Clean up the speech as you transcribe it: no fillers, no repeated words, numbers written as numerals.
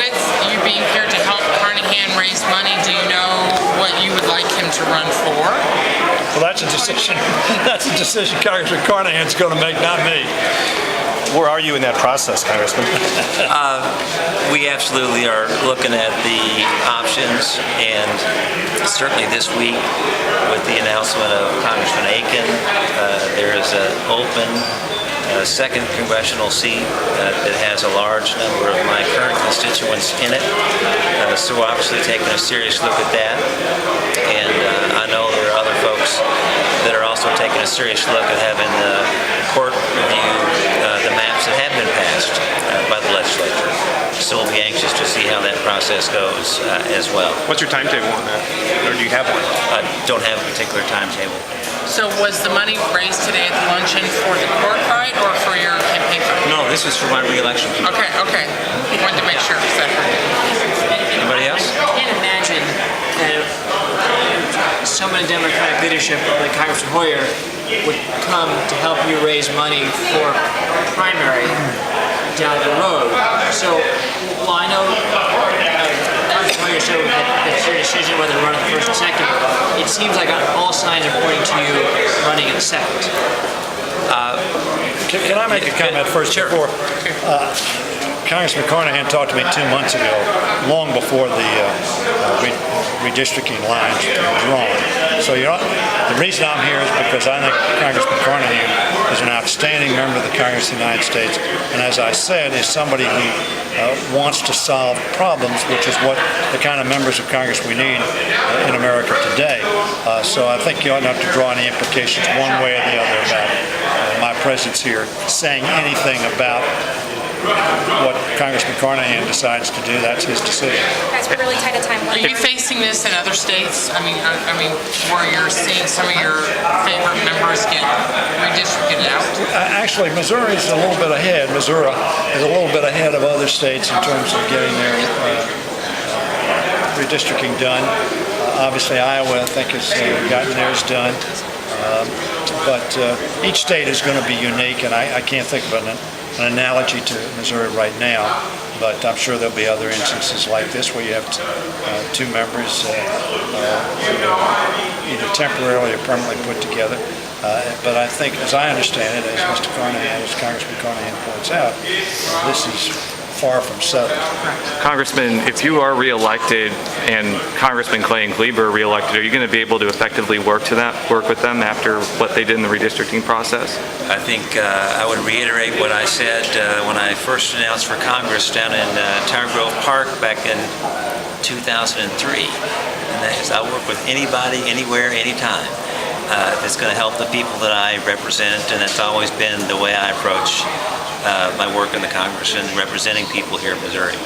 with you being here to help Carnahan raise money, do you know what you would like him to run for? Well, that's a decision. That's a decision Congressman Carnahan's going to make, not me. Where are you in that process, Congressman? We absolutely are looking at the options, and certainly this week with the announcement of Congressman Aiken, there is an open second congressional seat that has a large number of my current constituents in it. So we're obviously taking a serious look at that, and I know there are other folks that are also taking a serious look at having the court review the maps that have been passed by the legislature. So we'll be anxious to see how that process goes as well. What's your timetable on that? Or do you have one? I don't have a particular timetable. So was the money raised today at the luncheon for the court fight or for your campaign fight? No, this is for my re-election. Okay. Wanted to make sure. Anybody else? I can't imagine that someone in Democratic leadership like Congressman Hoyer would come to help you raise money for a primary down the road. So, well, I know Congressman Hoyer said that it's your decision whether to run in the first or second. It seems like all signs are pointing to you running in the second. Can I make a comment first? Sure. Before Congressman Carnahan talked to me 2 months ago, long before the redistricting lines were drawn. So the reason I'm here is because I think Congressman Carnahan is an outstanding member of the Congress of the United States, and as I said, is somebody who wants to solve problems, which is what the kind of members of Congress we need in America today. So I think you ought not to draw any implications one way or the other about my presence here, saying anything about what Congressman Carnahan decides to do. That's his decision. Guys, we're really tight at time. Are you facing this in other states? I mean, where you're seeing some of your favorite members get redistricted out? Actually, Missouri is a little bit ahead. Missouri is a little bit ahead of other states in terms of getting their redistricting done. Obviously, Iowa, I think, has gotten theirs done. But each state is going to be unique, and I can't think of an analogy to Missouri right now, but I'm sure there'll be other instances like this where you have two members either temporarily or permanently put together. But I think, as I understand it, as Mr. Carnahan, as Congressman Carnahan points out, this is far from settled. Congressman, if you are reelected and Congressman Clay and Kleber are reelected, are you going to be able to effectively work with them after what they did in the redistricting process? I think I would reiterate what I said when I first announced for Congress down in Tower Grove Park back in 2003. And that is, I'll work with anybody, anywhere, anytime. If it's going to help the people that I represent, and that's always been the way I approach my work in the Congress and representing people here in Missouri.